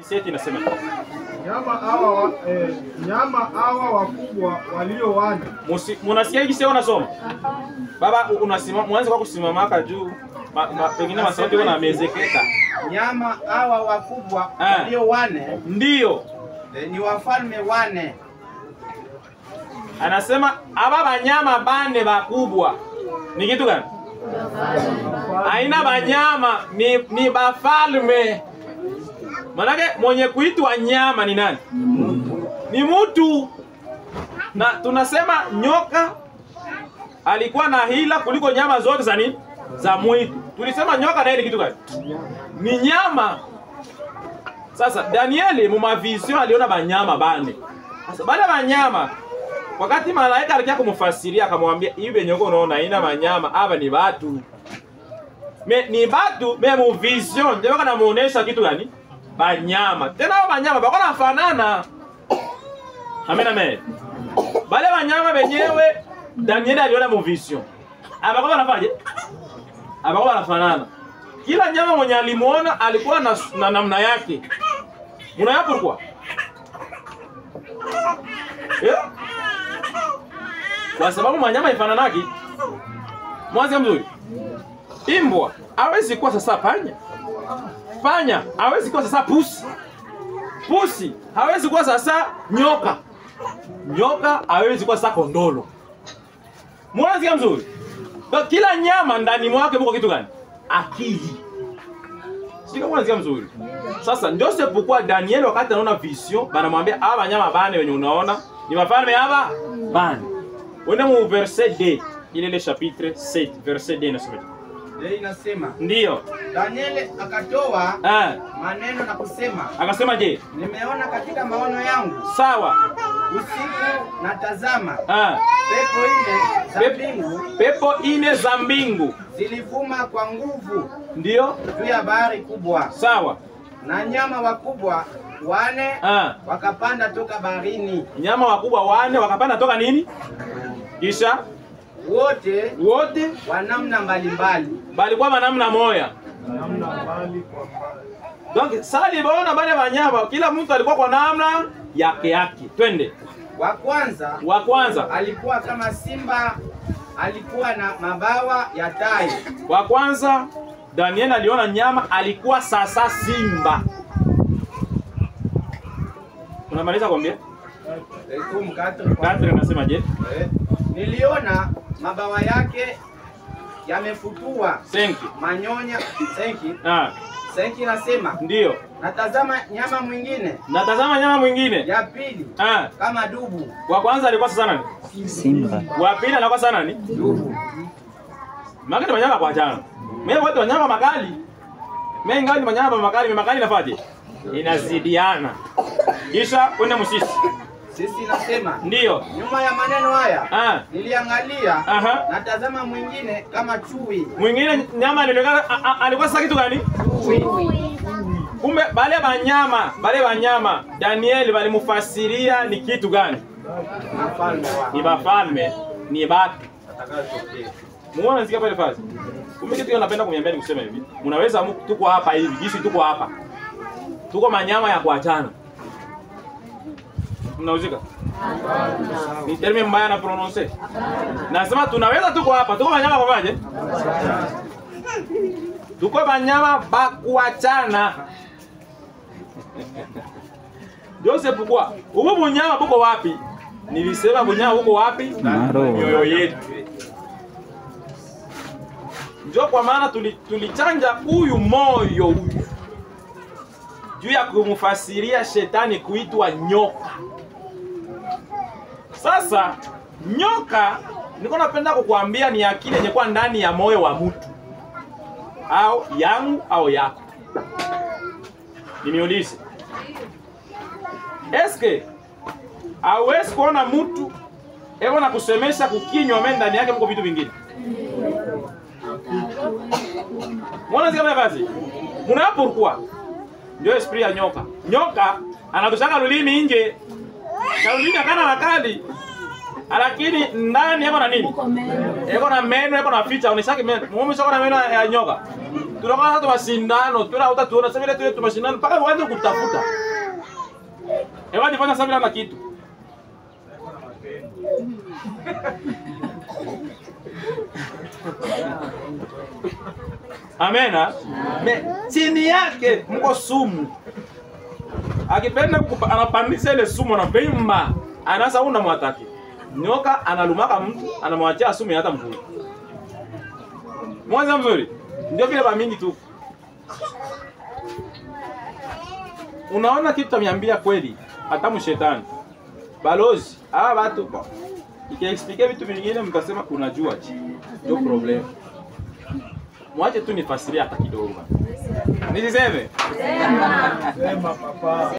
Seti nasema nyama hawa wakubwa walio wane. Munasikia hiki sio unasoma? Baba unasimama mwanzo kwa kusimama juu. Pengine masauti wana mezeketa. Nyama hawa wakubwa walio wane. Ndio. Ni wafalme wane. Anasema aba banyama bane bakubwa. Ni kitu gani? Aina banyama ni bafalme. Manake mwenye kuitwa nyama ni nani? Ni mtu. Na tunasema nyoka alikuwa na hila kuliko nyama zote za nini? Za mwitu. Tulisema nyoka na ile kitu gani? Ni nyama. Sasa Danieli mumavision aliona banyama bane. Sasa baada ya banyama wakati malaika alikuwa kumfasiria akamwambia hivi nyoko unaona haina banyama aba ni watu. Ni watu mu vision ndio kana muonesha kitu gani? Banyama. Tena hao banyama bako nafanana. Amena me. Bale banyama benyewe Danieli aliona mu vision. Abako wanafaje? Abako wanafanana. Kila nyama mwenye alimuona alikuwa na namna yake. Unaona pourquoi? Kwa sababu manyama ifananaki. Mwanzo mzuri. Imbwa hawezi kuwa sasa panya. Panya hawezi kuwa sasa pusi. Pusi hawezi kuwa sasa nyoka. Nyoka hawezi kuwa sasa kondolo. Mwanzo mzuri. Kwa kila nyama ndani mwake mko kitu gani? Akili. Sio mwanzo mzuri. Sasa ndio sepukwa Daniel wakati anaona vision banamwambia aba nyama bane wenye unaona ni wafalme hapa bane. Wenda mu verset 2 ile le chapitre 7 verset 2 nasema. Inasema Ndio. Daniel akatoa maneno na kusema. Akasema je? Nimeona katika maono yangu. Sawa. Usiku natazama. Pepo ine za mbingu zilivuma kwa nguvu. Ndio. Juu ya bahari kubwa. Sawa. Na nyama wakubwa wane wakapanda toka baharini. Nyama wakubwa wane wakapanda toka nini? Kisha wote wa namna mbalimbali. Bali kwa namna moja. Namna mbali kwa mbali. Donc sali baona bale wanyama kila mtu alikuwa kwa namna yake. Twende. Wa kwanza alikuwa kama simba, alikuwa na mabawa ya tai. Wa kwanza Daniel aliona nyama alikuwa sasa simba. Unamaliza kuambia? Katri nasema je? Niliona mabawa yake yamefutua. Senki. Manyonya. Senki. Senki nasema. Ndio. Natazama nyama mwingine. Ya pili. Kama dubu. Wa kwanza alikuwa sasa nani? Simba. Wa pili alikuwa sasa nani? Dubu. Magari wanyama kwa jana. Mimi wote wanyama makali. Mimi ngani wanyama makali nafaje? Inazidiana. Kisha kwenda msisi. Sisi nasema. Ndio. Nyuma ya maneno haya niliangalia natazama mwingine kama chui. Mwingine nyama alikuwa sasa kitu gani? Chui. Kumbe bale banyama Daniel walimufasiria ni kitu gani? Ni bafalme, ni batu. Muona nisikia pale fazi. Kumbe kitu napenda kuniambia ni kusema hivi. Mnaweza tuko hapa hivi, jinsi tuko hapa. Tuko manyama ya kuachana. Mnauzika? Ni terme mbaya na prononcer. Nasema tunaweza tuko hapa, tuko manyama kwa maje? Tuko manyama bakuachana. Joseph kwa. Ubu bunyama buko wapi? Nilisema bunyama buko wapi? Mioyo yetu. Ndio kwa maana tulichanja huyu moyo huyu. Juu ya kumfasiria shetani kuitwa nyoka. Sasa nyoka niko napenda kukuambia ni akili yenye kwa ndani ya moyo wa mtu. Au yangu au yako. Niulize. Eske hawezi kuona mtu eko na kusemesha kukinywa mimi ndani yake mko vitu vingine? Mbona zika basi? Muna pourquoi? Ndio esprit ya nyoka. Nyoka anatoshaka lulimi nje. Kalulimi akana nakali. Lakini ndani yako na nini? Eko na meno, eko na ficha, unishaki meno. Mume shaka na meno ya nyoka. Tunakuwa hata mashindano, tunaona sasa vile tule mashindano mpaka uanze kutafuta. Ewa nifanya sasa vile na kitu. Amena. Chini yake mko sumu. Akipenda anapandisha ile sumu na vimba. Anasa una mwataki. Nyoka analumaka mtu, anamwachia sumu hata mvuli. Mwanzo mzuri. Ndio vile ba mingi tu. Unaona kitu tamiambia kweli, hata mshetani. Balozi, hawa watu ikiexplique vitu vingine mtasema unajua chi. Ndio problem. Mwache tu nifasiria hata kidogo. Nisiseme? Sema papa.